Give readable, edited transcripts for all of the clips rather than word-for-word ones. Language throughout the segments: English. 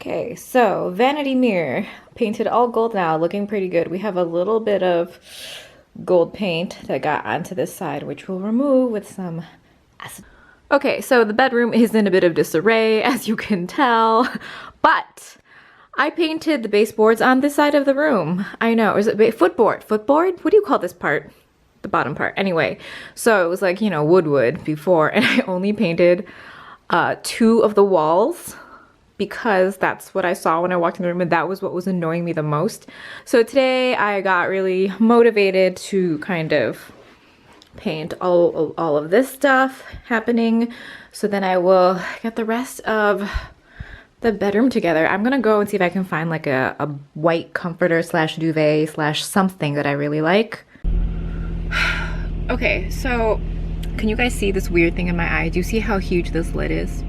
Okay, so vanity mirror, painted all gold now, looking pretty good. We have a little bit of gold paint that got onto this side, which we'll remove with some acid. Okay, so the bedroom is in a bit of disarray, as you can tell, but I painted the baseboards on this side of the room. I know, is it footboard? Footboard? What do you call this part? The bottom part. Anyway, so it was like, you know, wood before, and I only painted 2 of the walls, because that's what I saw when I walked in the room, and that was what was annoying me the most. So today I got really motivated to kind of paint all of this stuff happening. So then I will get the rest of the bedroom together. I'm gonna go and see if I can find like a white comforter slash duvet slash something that I really like. Okay, so can you guys see this weird thing in my eye? Do you see how huge this lid is?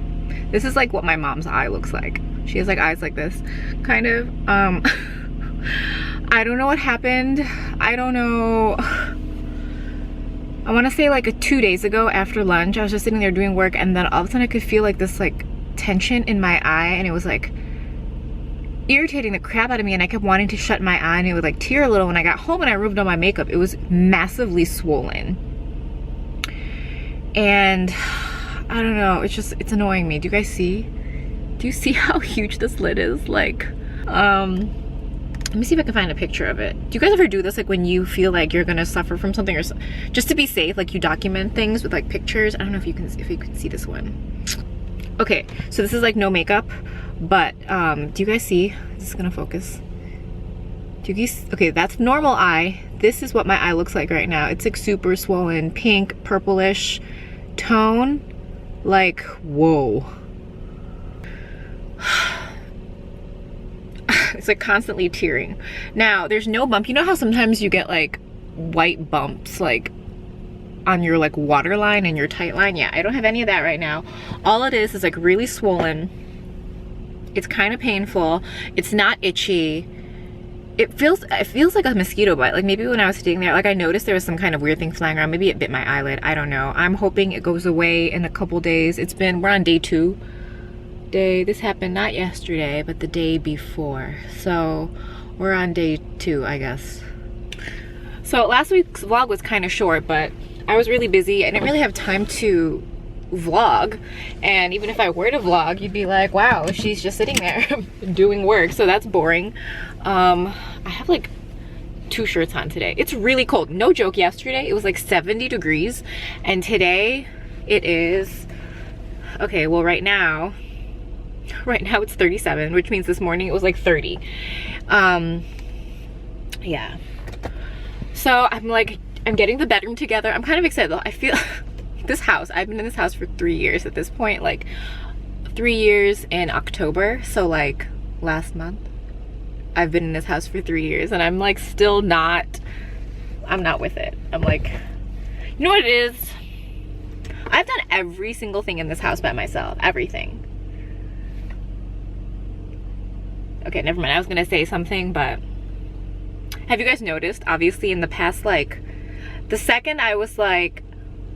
This is like what my mom's eye looks like. She has like eyes like this, kind of. I don't know what happened. I don't know. I want to say like 2 days ago after lunch, I was just sitting there doing work, and then all of a sudden I could feel like this like tension in my eye, and it was like irritating the crap out of me, and I kept wanting to shut my eye, and it would like tear a little. When I got home and I removed all my makeup, it was massively swollen. And I don't know, it's annoying me. Do you guys see? Do you see how huge this lid is? Like, let me see if I can find a picture of it. Do you guys ever do this, like when you feel like you're gonna suffer from something, or just to be safe, like you document things with like pictures? I don't know if you can see this one. Okay, so this is like no makeup, but do you guys see? Is this gonna focus? Do you guys? Okay, that's normal eye. This is what my eye looks like right now. It's like super swollen, pink, purplish tone. Like, whoa. It's like constantly tearing. Now, there's no bump. You know how sometimes you get like white bumps like on your like waterline and your tight line? Yeah, I don't have any of that right now. All it is like really swollen. It's kind of painful. It's not itchy. It feels like a mosquito bite. Like maybe when I was sitting there, like I noticed there was some kind of weird thing flying around. Maybe it bit my eyelid. I don't know. I'm hoping it goes away in a couple days. We're on day 2. This happened not yesterday, but the day before. So we're on day 2, I guess. So last week's vlog was kind of short, but I was really busy. I didn't really have time to vlog, and even if I were to vlog, you'd be like, wow, she's just sitting there doing work. So that's boring. I have like 2 shirts on today. It's really cold. No joke, yesterday it was like 70 degrees, and today it is, okay, well right now it's 37, which means this morning it was like 30. Yeah, so I'm getting the bedroom together. I'm kind of excited though. I feel this house, I've been in this house for 3 years at this point, like 3 years in October. So like last month I've been in this house for 3 years, and I'm like still not, I'm not with it. I'm like, you know what it is? I've done every single thing in this house by myself, everything. Okay, never mind. I was gonna say something, but have you guys noticed, obviously in the past, like the second I was like,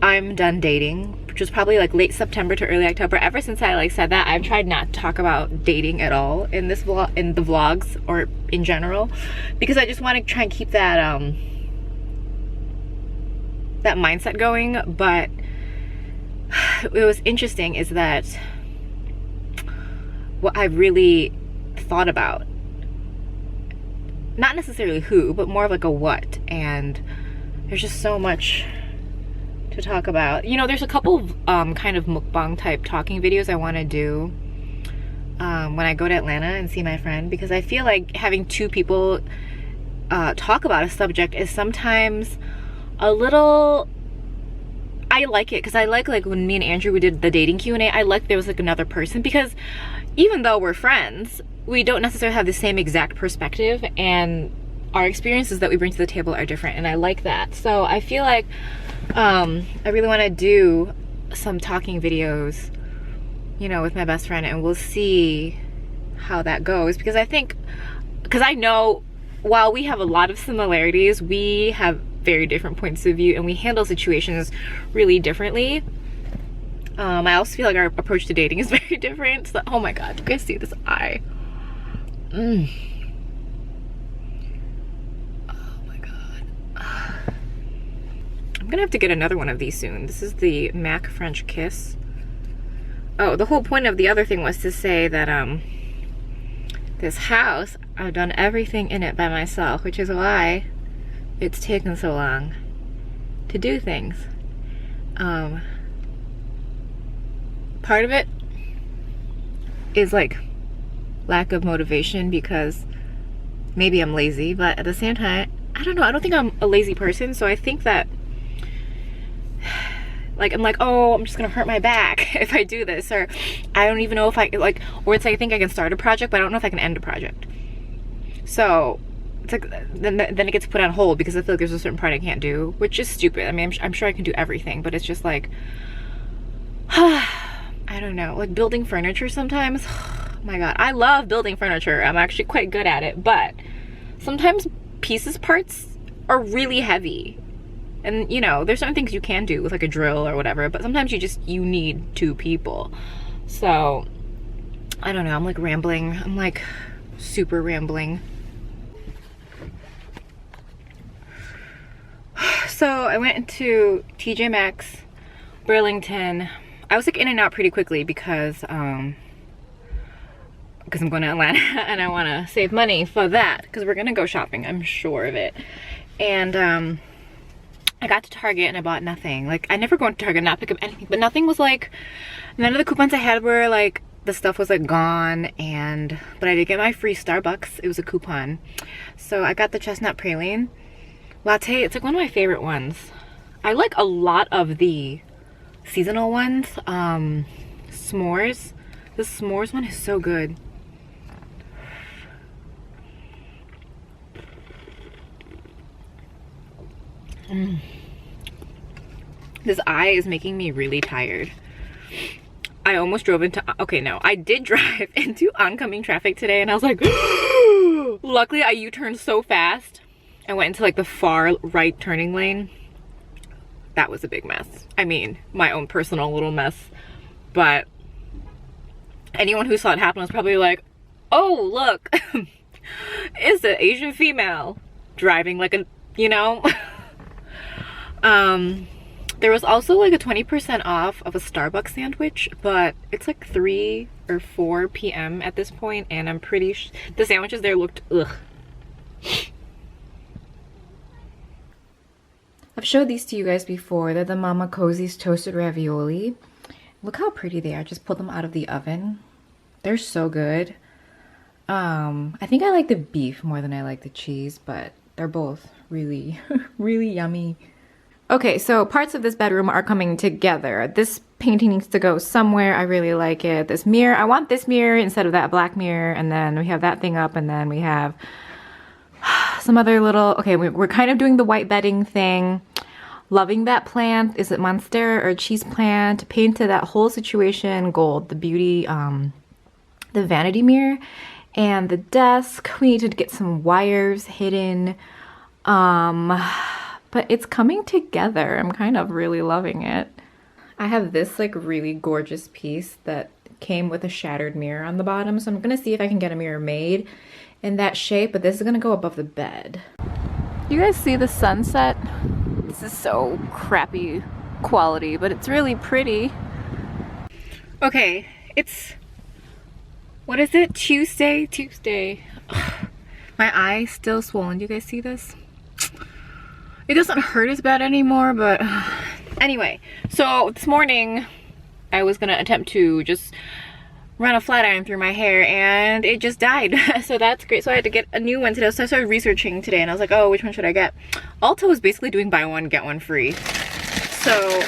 I'm done dating, which was probably like late September to early October, ever since I like said that, I've tried not to talk about dating at all in this vlog, in the vlogs, or in general, because I just want to try and keep that that mindset going. But it was interesting is that what I really thought about, not necessarily who, but more of like a what, and there's just so much to talk about. You know, there's a couple kind of mukbang type talking videos I want to do when I go to Atlanta and see my friend, because I feel like having 2 people talk about a subject is sometimes a little, I like it, because I like when me and Andrew, we did the dating Q&A, I like there was like another person, because even though we're friends, we don't necessarily have the same exact perspective, and our experiences that we bring to the table are different, and I like that. So I feel like I really want to do some talking videos, you know, with my best friend, and we'll see how that goes, because I think, because I know while we have a lot of similarities, we have very different points of view, and we handle situations really differently. I also feel like our approach to dating is very different. So, oh my god, you guys see this eye? Oh my god. I'm gonna have to get another one of these soon. This is the MAC French Kiss. Oh, the whole point of the other thing was to say that this house, I've done everything in it by myself, which is why it's taken so long to do things. Part of it is like lack of motivation, because maybe I'm lazy, but at the same time, I don't know, I don't think I'm a lazy person. So I think that like, I'm like, oh, I'm just gonna hurt my back if I do this, or I don't even know if I like, or it's like I think I can start a project, but I don't know if I can end a project. So it's like then it gets put on hold because I feel like there's a certain part I can't do, which is stupid. I mean, I'm sure I can do everything, but it's just like I don't know, like building furniture sometimes. Oh my god, I love building furniture. I'm actually quite good at it, but sometimes parts are really heavy. And you know, there's certain things you can do with like a drill or whatever, but sometimes you need 2 people. So I don't know, I'm like rambling. I'm like super rambling. So I went into TJ Maxx, Burlington. I was like in and out pretty quickly because I'm going to Atlanta and I want to save money for that, because we're gonna go shopping, I'm sure of it. And I got to Target and I bought nothing. Like, I never go into Target and not pick up anything, but nothing was like, none of the coupons I had were like, the stuff was like gone. But I did get my free Starbucks. It was a coupon. So I got the chestnut praline latte. It's like one of my favorite ones. I like a lot of the seasonal ones. S'mores. The s'mores one is so good. This eye is making me really tired. I almost drove into, okay, no, I did drive into oncoming traffic today and I was like, luckily I U-turned so fast. I went into like the far right turning lane. That was a big mess. I mean, my own personal little mess, but anyone who saw it happen was probably like, oh, look, it's an Asian female driving like a, you know? There was also like a 20% off of a Starbucks sandwich, but it's like 3 or 4 p.m. at this point, and I'm pretty the sandwiches there looked ugh. I've showed these to you guys before. They're the Mama Cozy's toasted ravioli. Look how pretty they are. Just pull them out of the oven. They're so good. I think I like the beef more than I like the cheese, but they're both really, really yummy. Okay, so parts of this bedroom are coming together. This painting needs to go somewhere. I really like it. This mirror, I want this mirror instead of that black mirror. And then we have that thing up, and then we have some other little, okay, we're kind of doing the white bedding thing. Loving that plant. Is it Monstera or cheese plant? Painted that whole situation gold. The beauty, the vanity mirror. And the desk, we need to get some wires hidden. But it's coming together. I'm kind of really loving it. I have this like really gorgeous piece that came with a shattered mirror on the bottom. So I'm gonna see if I can get a mirror made in that shape, but this is gonna go above the bed. You guys see the sunset? This is so crappy quality, but it's really pretty. Okay, it's, what is it? Tuesday. Ugh. My eye's still swollen. Do you guys see this? It doesn't hurt as bad anymore, but anyway. So this morning, I was gonna attempt to just run a flat iron through my hair, and it just died. So that's great. So I had to get a new one today. So I started researching today, and I was like, oh, which one should I get? Ulta is basically doing buy one, get one free. So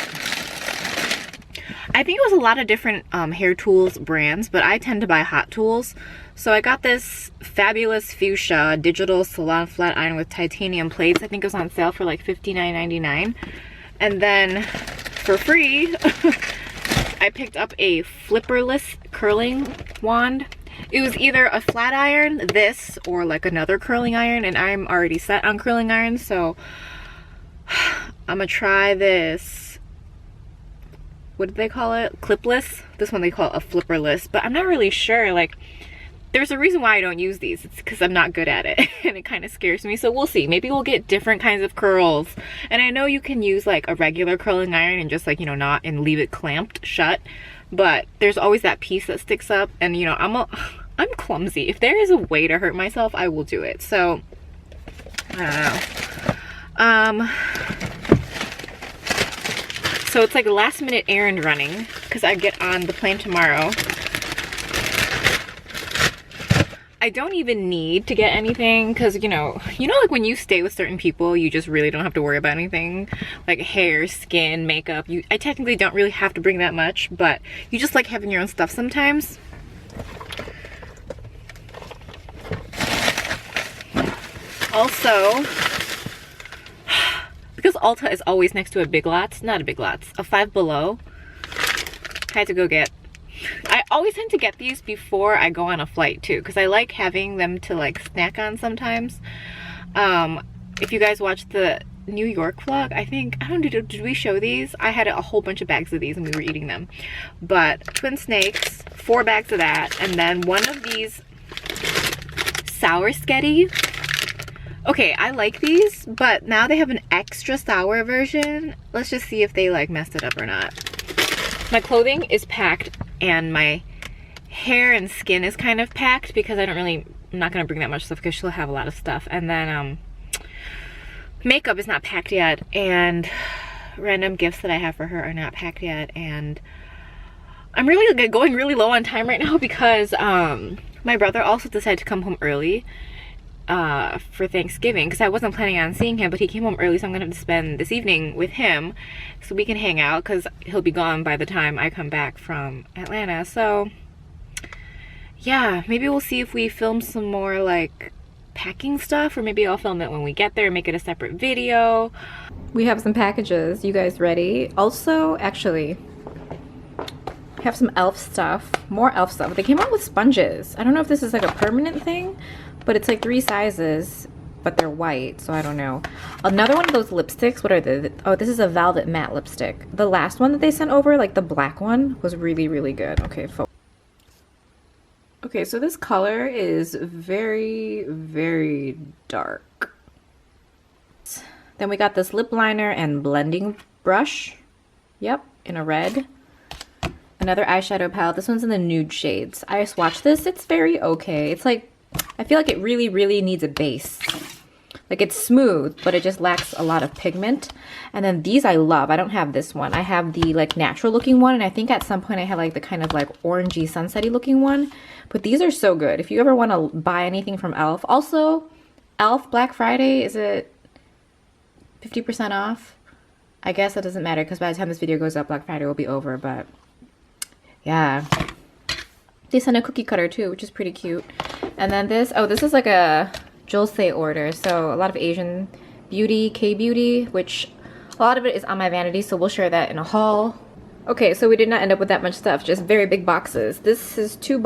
I think it was a lot of different hair tools brands, but I tend to buy Hot Tools. So I got this fabulous fuchsia digital salon flat iron with titanium plates. I think it was on sale for like $59.99. And then for free, I picked up a flipperless curling wand. It was either a flat iron, this, or like another curling iron, and I'm already set on curling irons, so I'm gonna try this. What did they call it? Clipless? This one they call it a flipperless, but I'm not really sure. Like, there's a reason why I don't use these. It's because I'm not good at it and it kind of scares me. So we'll see. Maybe we'll get different kinds of curls. And I know you can use like a regular curling iron and just like, you know, knot and leave it clamped shut. But there's always that piece that sticks up, and you know, I'm clumsy. If there is a way to hurt myself, I will do it. So I don't know. So it's like a last minute errand running because I get on the plane tomorrow. I don't even need to get anything because you know like when you stay with certain people, you just really don't have to worry about anything like hair, skin, makeup. I technically don't really have to bring that much, but you just like having your own stuff sometimes. Also, because Ulta is always next to a Big Lots, not a Big Lots, a Five Below, I had to go get. I always tend to get these before I go on a flight too, because I like having them to like snack on sometimes. If you guys watched the New York vlog, I don't know, did we show these? I had a whole bunch of bags of these and we were eating them. But Twin Snakes, 4 bags of that, and then one of these sour sketty. Okay, I like these, but now they have an extra sour version. Let's just see if they like messed it up or not. My clothing is packed and my hair and skin is kind of packed because I'm not gonna bring that much stuff because she'll have a lot of stuff. And then makeup is not packed yet, and random gifts that I have for her are not packed yet. And I'm really going really low on time right now because my brother also decided to come home early for Thanksgiving because I wasn't planning on seeing him, but he came home early, so I'm gonna have to spend this evening with him so we can hang out because he'll be gone by the time I come back from Atlanta. So yeah, maybe we'll see if we film some more like packing stuff, or maybe I'll film it when we get there and make it a separate video. We have some packages. You guys ready? Also, actually, I have some elf stuff, more elf stuff. They came out with sponges. I don't know if this is like a permanent thing, but it's like 3 sizes, but they're white, so I don't know. Another one of those lipsticks, what are they? Oh, this is a Velvet Matte lipstick. The last one that they sent over, like the black one, was really, really good. Okay, okay, so this color is very, very dark. Then we got this lip liner and blending brush. Yep, in a red. Another eyeshadow palette. This one's in the nude shades. I swatched this. It's very okay. It's like, I feel like it really, really needs a base. Like it's smooth, but it just lacks a lot of pigment. And then these I love. I don't have this one. I have the like natural looking one, and I think at some point I had like the kind of like orangey sunsetty looking one. But these are so good. If you ever want to buy anything from e.l.f. Also, e.l.f. Black Friday, is it 50% off? I guess that doesn't matter because by the time this video goes up, Black Friday will be over, but yeah. They sent a cookie cutter too, which is pretty cute. And then this, oh, this is like a Jolse order. So a lot of Asian beauty, K-beauty, which a lot of it is on my vanity, so we'll share that in a haul. Okay, so we did not end up with that much stuff, just very big boxes. This is 2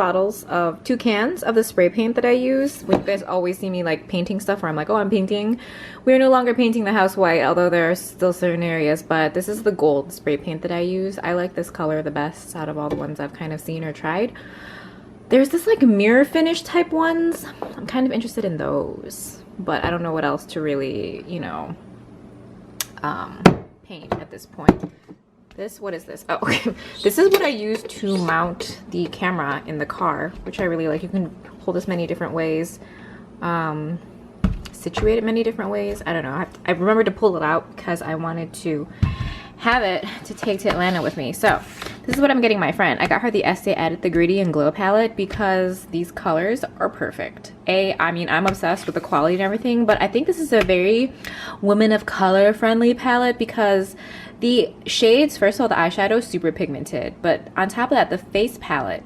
cans of the spray paint that I use. When you guys always see me like painting stuff where I'm like, oh, I'm painting. We're no longer painting the house white, although there are still certain areas, but this is the gold spray paint that I use. I like this color the best out of all the ones I've kind of seen or tried. There's this like mirror finish type ones. I'm kind of interested in those, but I don't know what else to really, you know, paint at this point. What is this? Oh, okay. This is what I use to mount the camera in the car, which I really like. You can hold this many different ways, situate it many different ways. I don't know. I remembered to pull it out because I wanted to have it to take to Atlanta with me. So this is what I'm getting my friend. I got her the Estee Edit the Gritty and Glow palette because these colors are perfect. I mean, I'm obsessed with the quality and everything, but I think this is a very women of color friendly palette because the shades, first of all, the eyeshadow is super pigmented, but on top of that, the face palette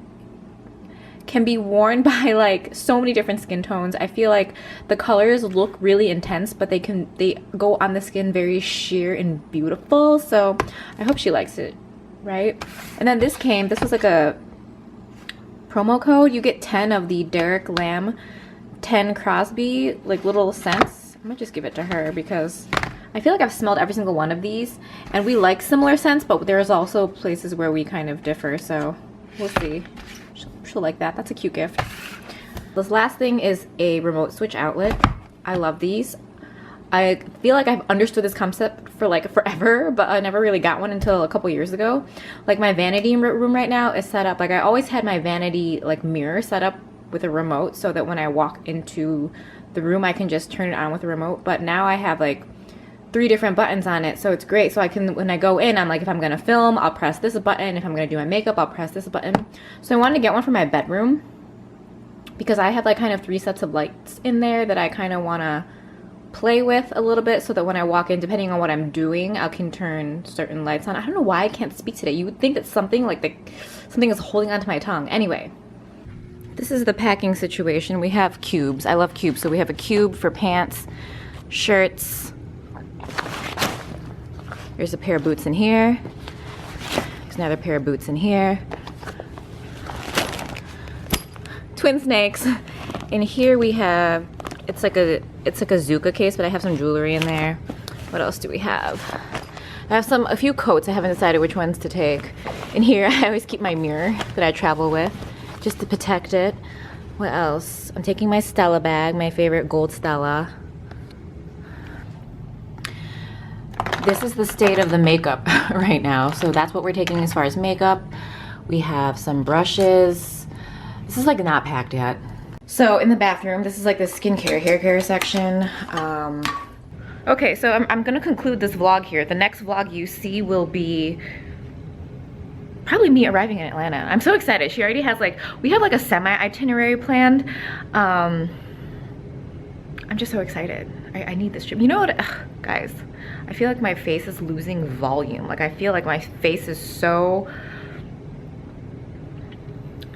can be worn by like so many different skin tones. I feel like the colors look really intense, but they go on the skin very sheer and beautiful. So I hope she likes it, right? And then this was like a promo code. You get 10 of the Derek Lam 10 Crosby like little scents. I might just give it to her because I feel like I've smelled every single one of these and we like similar scents, but there's also places where we kind of differ, so we'll see. She'll like that. That's a cute gift. This last thing is a remote switch outlet. I love these. I feel like I've understood this concept for like forever, but I never really got one until a couple years ago. Like my vanity room right now is set up, like I always had my vanity like mirror set up with a remote so that when I walk into the room I can just turn it on with a remote. But now I have like 3 different buttons on it, so it's great. So I can, when I go in, I'm like, if I'm gonna film, I'll press this button. If I'm gonna do my makeup, I'll press this button. So I wanted to get one for my bedroom because I have like kind of 3 sets of lights in there that I kind of wanna play with a little bit so that when I walk in, depending on what I'm doing, I can turn certain lights on. I don't know why I can't speak today. You would think that something is holding onto my tongue. Anyway, this is the packing situation. We have cubes. I love cubes. So we have a cube for pants, shirts. There's a pair of boots in here. There's another pair of boots in here. Twin snakes. In here we have, it's like a Zuka case, but I have some jewelry in there. What else do we have? I have a few coats. I haven't decided which ones to take. In here, I always keep my mirror that I travel with, just to protect it. What else? I'm taking my Stella bag, my favorite gold Stella. This is the state of the makeup right now. So that's what we're taking as far as makeup. We have some brushes. This is like not packed yet. So in the bathroom, this is like the skincare, hair care section. Okay, so I'm gonna conclude this vlog here. The next vlog you see will be probably me arriving in Atlanta. I'm so excited. She already has like, we have like a semi-itinerary planned. I'm just so excited. I need this trip. You know what, ugh, guys, I feel like my face is losing volume. Like I feel like my face is so,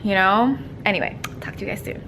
you know? Anyway, talk to you guys soon.